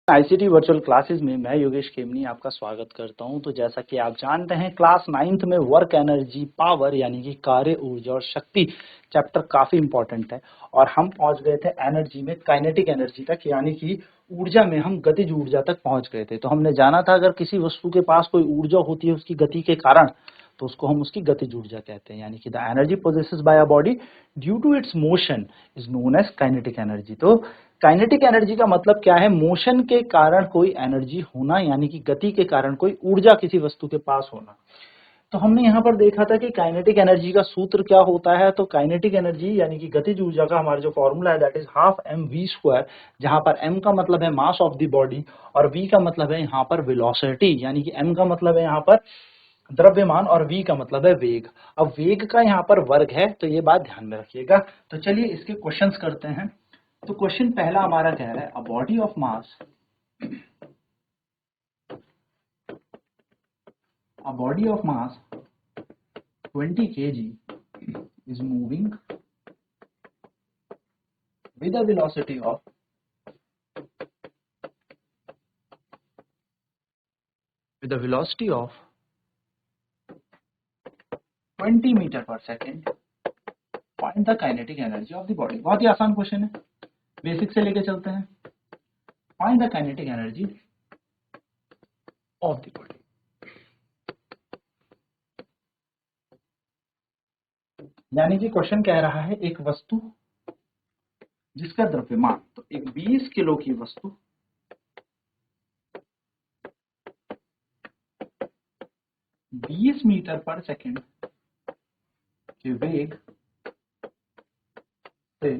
ICT virtual classes में मैं योगेश खेमनी आपका स्वागत करता हूं। तो जैसा कि आप जानते हैं क्लास 9th में वर्क एनर्जी पावर यानी कि कार्य ऊर्जा और शक्ति चैप्टर काफी इंपॉर्टेंट है और हम पहुंच गए थे एनर्जी में काइनेटिक एनर्जी तक, यानी कि ऊर्जा में हम गतिज ऊर्जा तक पहुंच गए थे। तो हमने जाना था अगर किसी वस्तु के पास कोई ऊर्जा होती है उसकी गति के कारण तो उसको हम उसकी गतिज ऊर्जा कहते हैं, यानी कि the energy possesses by a body due to its motion is known as kinetic energy. तो काइनेटिक एनर्जी का मतलब क्या है? मोशन के कारण कोई एनर्जी होना, यानी कि गति के कारण कोई ऊर्जा किसी वस्तु के पास होना। तो हमने यहाँ पर देखा था कि काइनेटिक एनर्जी का सूत्र क्या होता है। तो काइनेटिक एनर्जी यानी कि गतिज ऊर्जा का हमारा जो फॉर्मूला है that is half m v square, जहां पर एम का मतलब है मास ऑफ द बॉडी और वी का मतलब है यहाँ पर वेलोसिटी, यानी कि एम का मतलब है यहाँ पर द्रव्यमान और वी का मतलब है वेग। अब वेग का यहाँ पर वर्ग है, तो ये बात ध्यान में रखिएगा। तो चलिए इसके क्वेश्चंस करते हैं। तो क्वेश्चन पहला हमारा कह रहा है a body of mass 20 kg is moving with a velocity of 20 metre per second. Find the kinetic energy of the body. बहुत ही आसान क्वेश्चन है, बेसिक से लेके चलते हैं। Find the kinetic energy of the body. यानी कि क्वेश्चन कह रहा है एक वस्तु जिसका द्रव्यमान, तो एक 20 किलो की वस्तु 20 मीटर पर सेकेंड के वेग से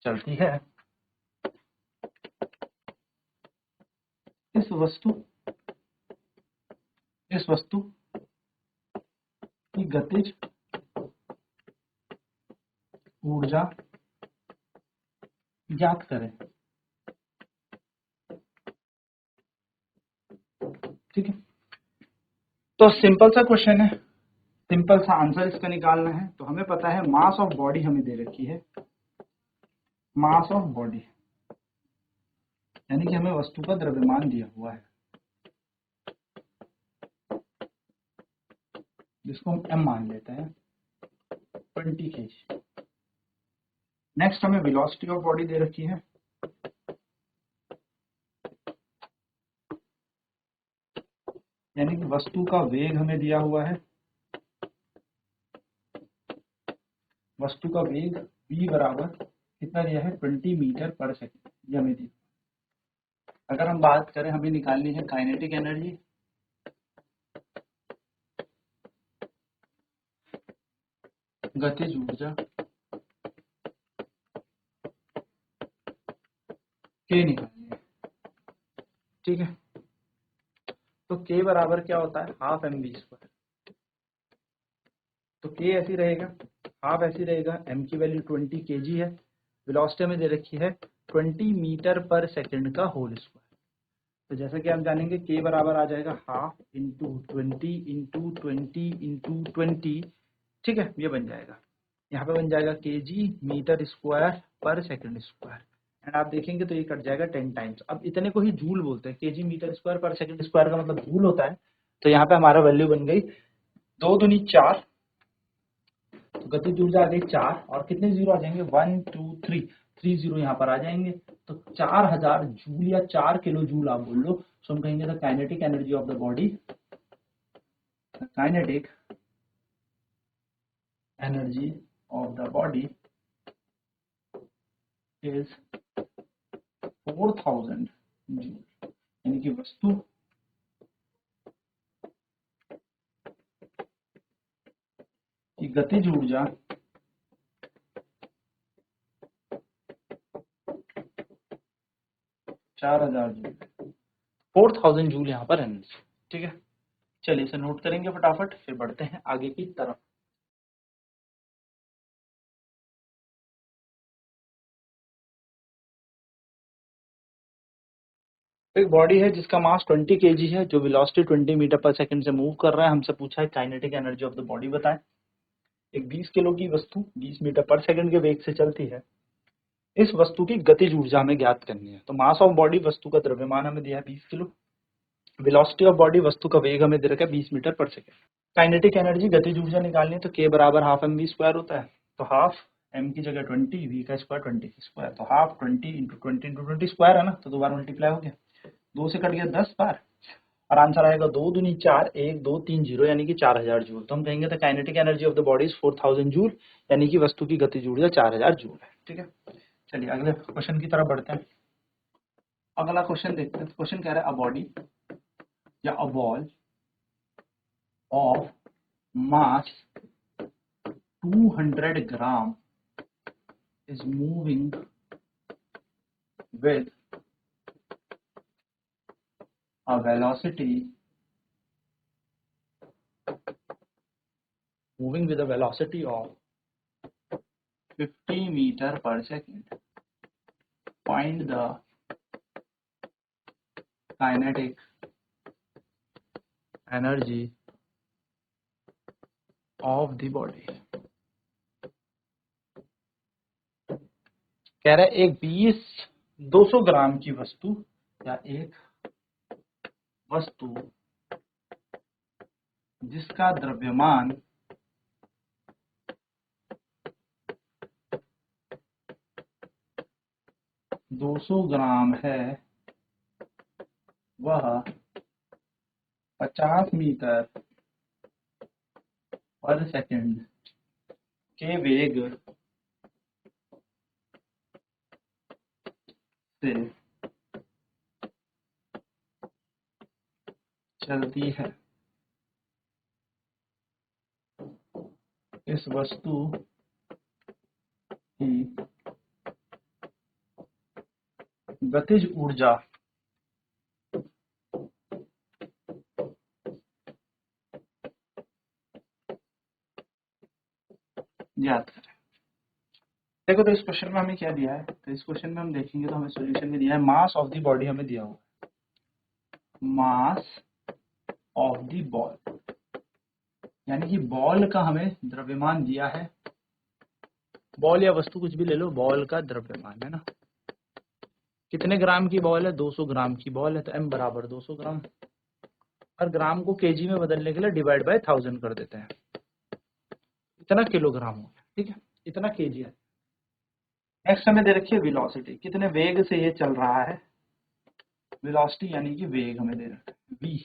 चलती है। इस वस्तु की गतिज ऊर्जा ज्ञात करें। ठीक है, तो सिंपल सा क्वेश्चन है, सिंपल सा आंसर इसका निकालना है। तो हमें पता है मास ऑफ बॉडी हमें दे रखी है, मास ऑफ बॉडी यानी कि हमें वस्तु का द्रव्यमान दिया हुआ है जिसको हम m मान लेते हैं 20 kg। नेक्स्ट हमें वेलोसिटी ऑफ बॉडी दे रखी है, यानी कि वस्तु का वेग हमें दिया हुआ है। वस्तु का वेग v बराबर कितना दिया है 20 मीटर पर सेकेंड, ये हमें दिया। अगर हम बात करें हमें निकालनी है काइनेटिक एनर्जी, गतिज ऊर्जा के निकालनी है। ठीक है, तो k बराबर क्या होता है हाफ एम वी स्क्वायर। तो k ऐसी रहेगा, हाफ ऐसी रहेगा, m की वैल्यू 20 kg है, वेलोसिटी में दे रखी है 20 मीटर पर सेकंड का होल स्क्वायर। तो जैसा कि आप जानेंगे k बराबर आ जाएगा हाफ इंटू 20 इंटू 20 इंटू 20। ठीक है, ये बन जाएगा, यहाँ पे बन जाएगा kg मीटर स्क्वायर पर सेकंड स्क्वायर। एंड आप देखेंगे तो ये कट जाएगा 10 टाइम्स। अब इतने को ही जूल बोलते हैं, kg मीटर स्क्वायर पर सेकंड स्क्वायर का मतलब जूल होता है। तो यहाँ पे हमारा वैल्यू बन गई 2 दूनी 4, तो गतिज ऊर्जा आ गई 4 और कितने जीरो आ जाएंगे 1 2 3 जीरो यहाँ पर आ जाएंगे। तो 4000 जूल या 4 किलो जूल आप बोल लो। सो हम कहेंगे the kinetic energy of the body, kinetic energy of the body is 4000 joule, यानी कि वस्तु की गतिज ऊर्जा चार 4000 जूल यहाँ पर एनर्जी। ठीक है, चलिए इसे नोट करेंगे फटाफट, फिर बढ़ते हैं आगे की तरफ। एक बॉडी है जिसका मास 20 kg है, जो वेलोसिटी 20 मीटर पर सेकंड से मूव कर रहा है। हमसे पूछा है kinetic energy of the body बताएं। एक 20 किलो की वस्तु 20 मीटर पर सेकंड के वेग से चलती है। इस वस्तु की गतिज ऊर्जा हमें ज्ञात करनी है। तो मास ऑफ बॉडी, वस्तु का द्रव्यमान हमें दिया है 20 किलो, वेलोसिटी ऑफ बॉडी, वस्तु का वेग हमें दे रखा है 20 metre per second. Kinetic energy, गतिज ऊर्जा निकालनी है, तो k बराबर हाफ एम वी स्क्वायर होता है। तो हाफ m की जगह 20, v का स्क्वायर 20 की स्क्वायर, तो हाफ 20 स्क्वायर है ना, तो 2 बार मल्टीप्लाई हो गया, 2 से कट गया 10 बार, और आंसर आएगा 2 दूनी 4, 1 2 3 0, यानी कि 4000 जूल। तो हम कहेंगे the kinetic energy of the body is 4000 joule, यानी कि वस्तु की गतिज ऊर्जा 4000 जूल है। ठीक है, चलिए अगले क्वेश्चन की तरफ बढ़ते हैं। अगला क्वेश्चन देखते हैं। क्वेश्चन कह रहा है अ बॉडी या a ball of mass 200 gram is moving with a velocity of 50 meter per second. Find the kinetic energy of the body. कह रहा है एक 200 ग्राम की वस्तु या एक वस्तु जिसका द्रव्यमान 200 ग्राम है, वह 50 मीटर पर सेकंड के वेग से चलती है। इस वस्तु की गतिज ऊर्जा ज्ञात करें। देखो तो इस क्वेश्चन में हमें क्या दिया है, तो इस क्वेश्चन में हम देखेंगे तो हमें सॉल्यूशन में दिया है मास ऑफ द बॉडी, हमें दिया हुआ है मास ऑफ द बॉल, यानी कि बॉल का हमें द्रव्यमान दिया है। बॉल या वस्तु कुछ भी ले लो, बॉल का द्रव्यमान है ना, कितने ग्राम की बॉल है, 200 ग्राम की बॉल है, तो m बराबर 200 ग्राम, और ग्राम को केजी में बदलने के लिए डिवाइड बाय 1000 कर देते हैं, इतना किलोग्राम हो गया। ठीक है, इतना केजी है। नेक्स्ट हमें दे रखी है वेलोसिटी, कितने वेग से ये चल रहा है, वेलोसिटी यानी कि वेग हमें दे रखा है v,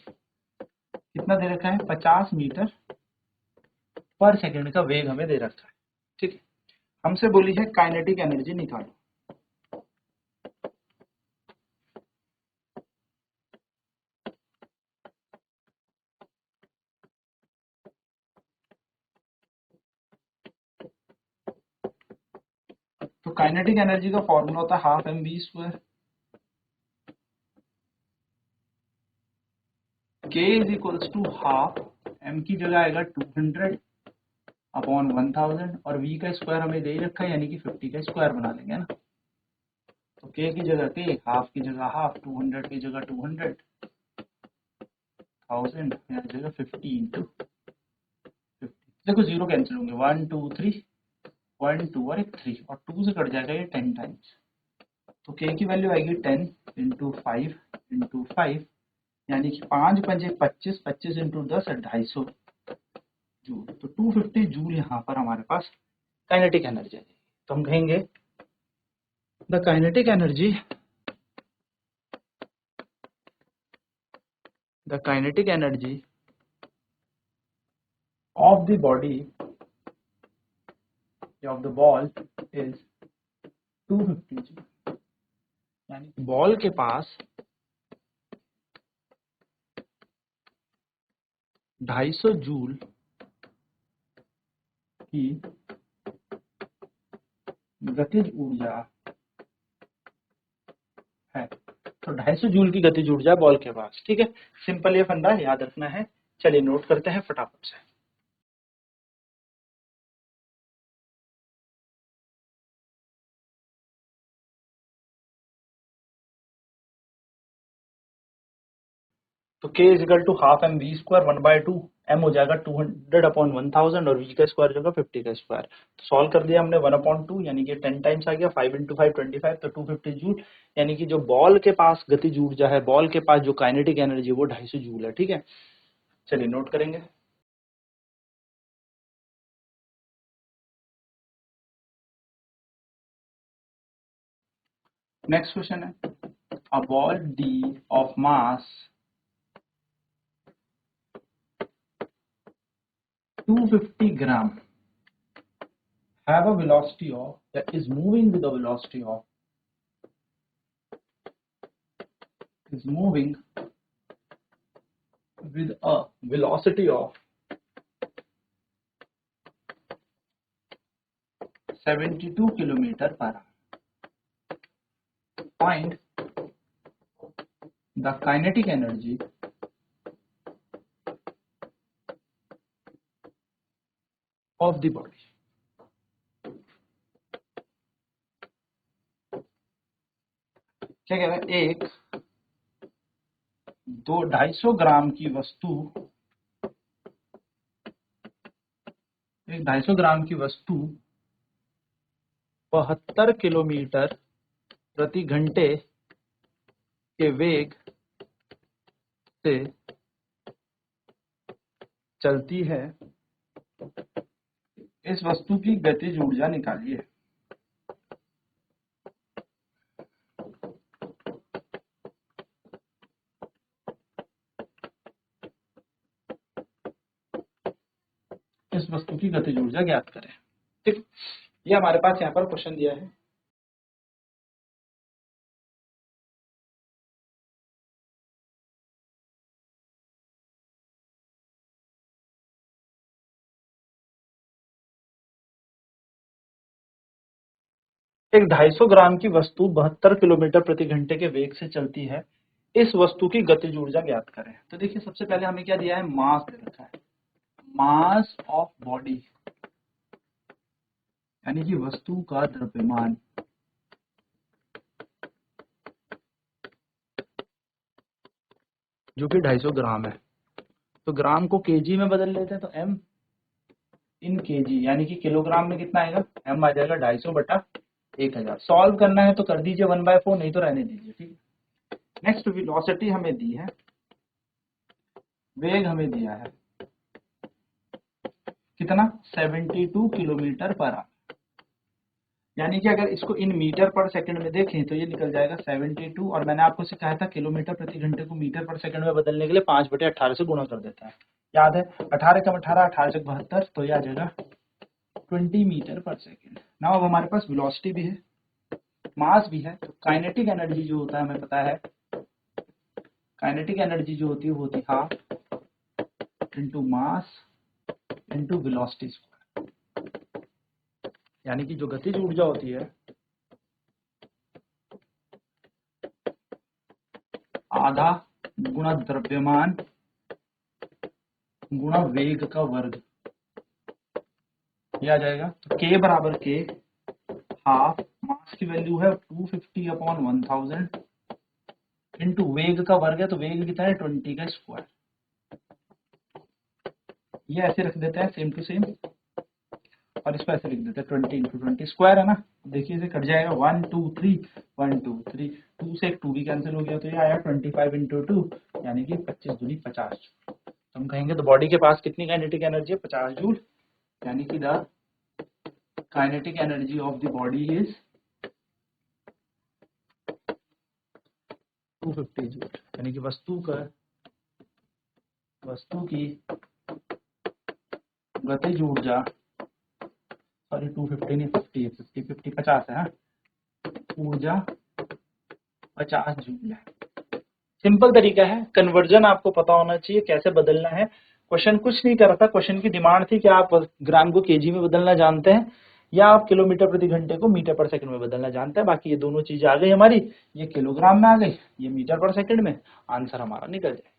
कितना दे रखा है 50 मीटर पर सेकंड का वेग हमें दे रखा है। ठीक है, हमसे बोली है काइनेटिक एनर्जी निकालो। तो काइनेटिक एनर्जी का फॉर्मूला होता है half m v square, k is equals to half, m की जगह आएगा 200 अपॉन 1000, और v का स्क्वायर हमें दे ही रखा है, यानी कि 50 का स्क्वायर बना लेंगे ना। तो k की जगह k, हाफ की जगह हाफ, 200 की जगह 200, 1000 जगह 50 इंटू 50। देखो जीरो कैंसिल होंगे, 1 2 3 1 2 और एक 3, और 2 से कट जाएगा ये 10 टाइम्स, तो k की वैल्यू आएगी 10 इंटू 5 इंटू 5, यानी कि 5 पंजे 25, 25 इंटू 10 है 250 जूल। तो 250 जूल यहाँ पर हमारे पास काइनेटिक एनर्जी है। तो हम कहेंगे the kinetic energy of the body of the ball is 250 joule, यानी बॉल के पास 250 जूल की गतिज ऊर्जा है। तो 250 जूल की गतिज ऊर्जा बॉल के पास। ठीक है, सिंपल ये फंडा याद रखना है। चलिए नोट करते हैं फटाफट से। तो k is equal to half m v square 1/2, m हो जाएगा 200/1000 और v का स्क्वायर जो 50 का स्क्वायर। तो सॉल्व कर दिया हमने 1/2 यानी कि 10 टाइम्स आ गया, 5 × 5 25, तो 250 जूल, यानी कि जो बॉल के पास गतिज ऊर्जा है, बॉल के पास जो काइनेटिक एनर्जी वो 250 जूल है। ठीक है, चलिए नोट करेंगे। नेक्स्ट क्वेश्चन है, a ball D of mass 250 gram have a velocity of, that is moving with a velocity of, is moving with a velocity of 72 kilometer per hour. Find the kinetic energy of the body. क्या कह रहा है, एक 250 ग्राम की वस्तु, एक 250 ग्राम की वस्तु 72 किलोमीटर प्रति घंटे के वेग से चलती है, इस वस्तु की गतिज ऊर्जा निकालिए। इस वस्तु की गतिज ऊर्जा ज्ञात करें। ठीक, ये हमारे पास यहाँ पर क्वेश्चन दिया है। एक 250 ग्राम की वस्तु 72 किलोमीटर प्रति घंटे के वेग से चलती है, इस वस्तु की गतिज ऊर्जा ज्ञात करें। तो देखिए, सबसे पहले हमें क्या दिया है, मास दे रखा है, मास ऑफ बॉडी यानी कि वस्तु का द्रव्यमान, जो कि 250 ग्राम है। तो ग्राम को केजी में बदल लेते हैं, तो m इन केजी, यानी कि किलोग्राम में कितना आएगा, m आ जाएगा 250/1000। सॉल्व करना है तो कर दीजिए 1/4, नहीं तो रहने दीजिए। ठीक, नेक्स्ट वेलोसिटी हमें दी है, वेग हमें दिया है कितना, 72 किलोमीटर पर आवर, यानी कि अगर इसको इन मीटर पर सेकंड में देखें तो ये निकल जाएगा 72, और मैंने आपको सिखाया था किलोमीटर प्रति घंटे को मीटर पर सेकंड में बदलने के लिए 5/18 से गुणा कर देता है, याद है, 18 कम 18, 18 से 72, तो ये आ जाएगा 20 मीटर पर सेकंड। नाउ अब हमारे पास वेलोसिटी भी है, मास भी है, तो काइनेटिक एनर्जी जो होता है हमें पता है, काइनेटिक एनर्जी जो होती है वो होती है half into mass into velocity square, यानी कि जो गतिज ऊर्जा होती है आधा गुणा द्रव्यमान गुणा वेग का वर्ग, यह आ जाएगा। तो k बराबर k, हाफ मास की वैल्यू है 250/1000 इंटू वेग का वर्ग है, तो वेग कितना है 20 का स्क्वायर। ये ऐसे रख देते हैं सेम टू सेम, और इसको ऐसे लिख देते हैं 20 × 20 स्क्वायर है ना। देखिए इसे कट जाएगा, 1 2 3 1 2 3, 2 से एक 2 भी कैंसिल हो गया, तो ये आया 25 × 2 यानी कि 25 दूनी 50। तो हम कहेंगे तो बॉडी के पास कितनी काइनेटिक एनर्जी है, 50 जूल, यानी कि the kinetic energy of the body is 250 joule, यानी कि वस्तु की गतिज ऊर्जा, सॉरी 250 नहीं 50 है, 50 50 है, ऊर्जा 50 जूल है। सिंपल तरीका है, कन्वर्जन आपको पता होना चाहिए कैसे बदलना है। क्वेश्चन कुछ नहीं कर रहा था, क्वेश्चन की डिमांड थी कि आप ग्राम को केजी में बदलना जानते हैं या आप किलोमीटर प्रति घंटे को मीटर पर सेकंड में बदलना जानते हैं। बाकी ये दोनों चीजें आ गई हमारी, ये किलोग्राम में आ गई, ये मीटर पर सेकंड में, आंसर हमारा निकल जाएगा।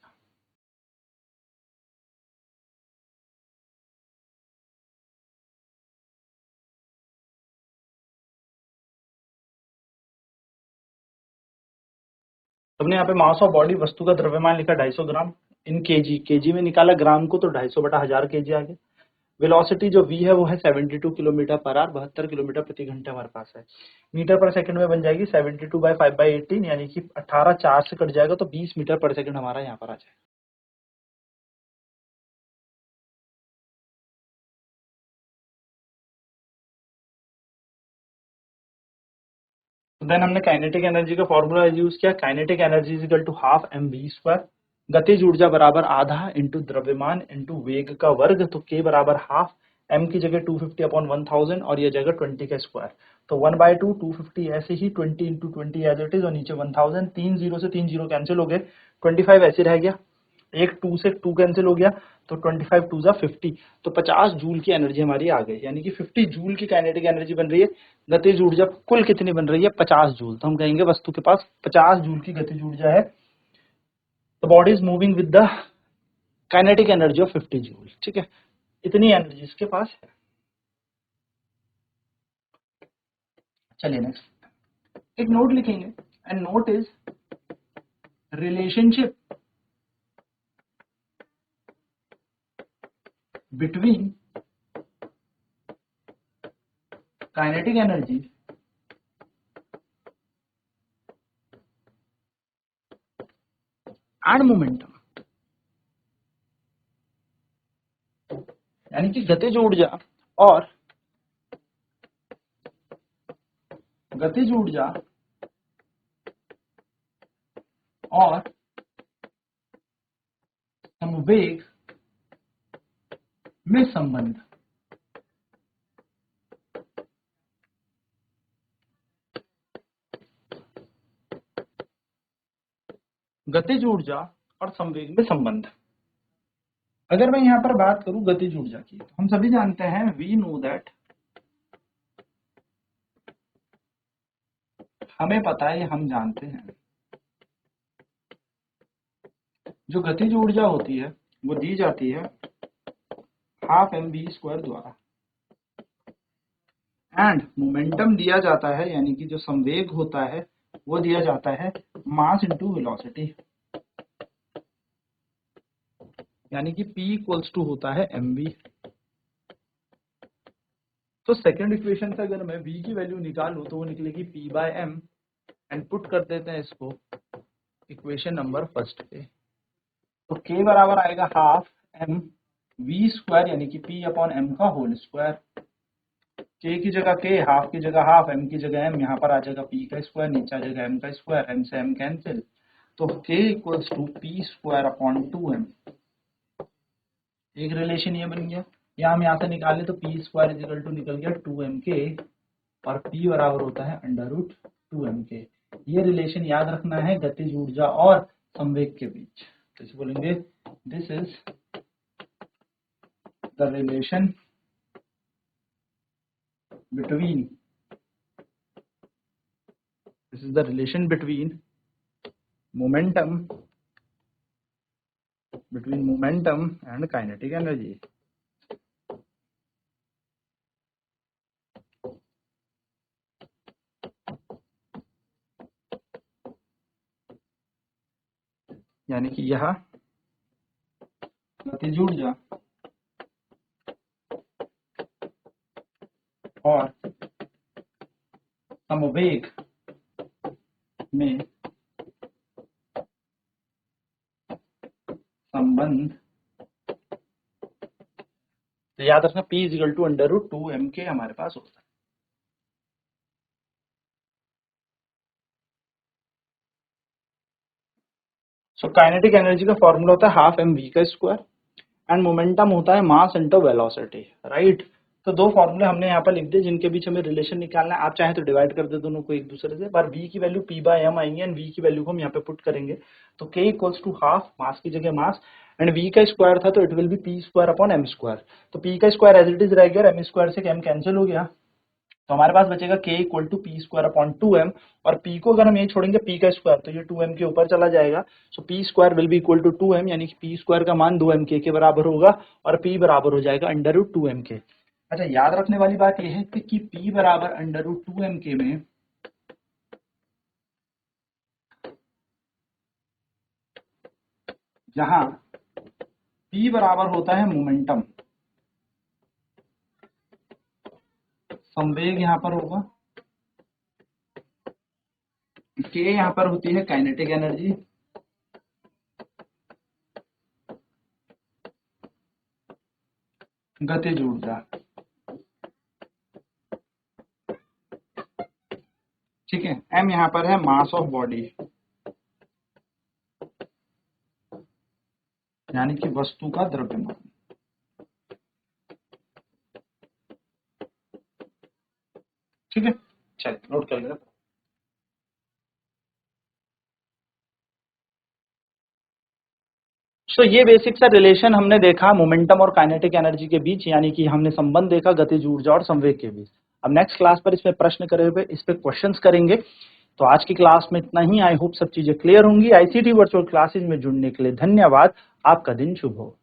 सबने यहाँ पे मास ऑफ बॉडी वस्तु का द्रव्यमान लिखा 250 ग्राम इन केजी, केजी में निकाला ग्राम को तो 250/1000 केजी आ गया। वेलोसिटी जो v है वो है 72 किलोमीटर पर आवर, 72 किलोमीटर प्रति घंटे हमारे पास है। मीटर पर सेकंड में बन जाएगी 72/5/18 यानी कि 18 4 से कट जाएगा तो 20 मीटर पर सेकंड हमारा यहाँ पर आ जाएगा। देन हमने काइनेटिक एनर्जी का फॉर्मूला यूज किया। Kinetic energy is equal to half mv²। गतिज ऊर्जा बराबर आधा इंटू द्रव्यमान इंटू वेग का वर्ग, तो k बराबर हाफ, m की जगह 250/1000 और ये जगह 20 का स्क्वायर, तो 1/2 250 ऐसे ही 20 इंटू 20 एज इट इज और नीचे 1000। 3 जीरो से 3 जीरो कैंसिल हो गए, 25 ऐसे रह गया, एक 2 से 2 कैंसिल हो गया तो 25 2 जा 50, तो 50 जूल की एनर्जी हमारी आ गई, यानी कि 50 जूल की काइनेटिक एनर्जी बन रही है। गतिज ऊर्जा कुल कितनी बन रही है? 50 जूल। तो हम कहेंगे वस्तु के पास 50 जूल की गतिज ऊर्जा है। The body is moving with the kinetic energy of 50 joule. ठीक है, इतनी एनर्जी इसके पास है। चलिए नेक्स्ट एक नोट लिखेंगे, and note is relationship between kinetic energy and momentum, यानी कि गतिज ऊर्जा और संवेग में संबंध। गतिज ऊर्जा और संवेग में संबंध। अगर मैं यहां पर बात करूं गतिज ऊर्जा की, तो हम सभी जानते हैं, वी नो दैट, हमें पता है, हम जानते हैं, जो गतिज ऊर्जा होती है वो दी जाती है हाफ mv² द्वारा, एंड मोमेंटम दिया जाता है, यानी कि जो संवेग होता है वो दिया जाता है मास इंटू वेलोसिटी, यानी कि P इक्वल्स टू होता है mv। तो सेकेंड इक्वेशन से अगर मैं v की वैल्यू निकालूं तो वो निकलेगी P/m, एंड पुट कर देते हैं इसको इक्वेशन नंबर फर्स्ट पे, तो k बराबर आएगा हाफ mv², यानी कि P/m का होल स्क्वायर। k की जगह k, हाफ की जगह हाफ, m की जगह m, यहाँ पर आ जाएगा p का स्क्वायर, नीचे आ जाएगा m का स्क्वायर, m से m कैंसिल, तो k इक्वल्स टू P²/2m। एक रिलेशन ये बन गया, या हम यहाँ से निकाले तो P² इजिकल टू निकल गया 2mk, और P बराबर होता है √2mk। ये रिलेशन याद रखना है गतिज ऊर्जा और संवेग के बीच, तो इसे बोलेंगे this is the relation between momentum and kinetic energy। यानी कि यह गतिज ऊर्जा और संवेग में संबंध, तो याद रखना P इजिकल टू √2mk हमारे पास होता है। सो काइनेटिक एनर्जी का फॉर्मूला होता है हाफ mv² एंड मोमेंटम होता है मास इंटू वेलोसिटी, राइट। तो दो फॉर्मूले हमने यहाँ पर लिख दिए जिनके बीच हमें रिलेशन निकालना है। आप चाहे तो डिवाइड कर दे दोनों को एक दूसरे से, पर v की वैल्यू P/m आएंगे एंड v की वैल्यू को हम यहाँ पे पुट करेंगे, तो k इक्वल्स टू हाफ, मास की जगह मास, एंड v का स्क्वायर था तो इट विल बी P²/m², तो p का स्क्वायर एज इट इज रह गया और m² से m कैंसिल हो गया, तो हमारे पास बचेगा k इक्वल टू P²/2m, और p को अगर हम यही छोड़ेंगे p का स्क्वायर तो ये 2m के ऊपर चला जाएगा, so p² will be equal to 2m, यानी कि p² का मान 2mk के बराबर होगा और p बराबर हो जाएगा √2mk। अच्छा, याद रखने वाली बात यह है कि p बराबर √2mk में जहां P बराबर होता है मोमेंटम, संवेग यहां पर होगा, K यहां पर होती है काइनेटिक एनर्जी, गतिज ऊर्जा, ठीक है। M यहां पर है मास ऑफ बॉडी, यानी कि वस्तु का द्रव्यमान। ठीक है, चलिए नोट कर लेते। तो ये बेसिक सा रिलेशन हमने देखा मोमेंटम और काइनेटिक एनर्जी के बीच, यानी कि हमने संबंध देखा गतिज ऊर्जा और संवेग के बीच। अब नेक्स्ट क्लास पर इसमें प्रश्न करे हुए इस पे क्वेश्चंस करेंगे। तो आज की क्लास में इतना ही। आई होप सब चीजें क्लियर होंगी। आईसीटी वर्चुअल क्लासेज में जुड़ने के लिए धन्यवाद। आपका दिन शुभ हो।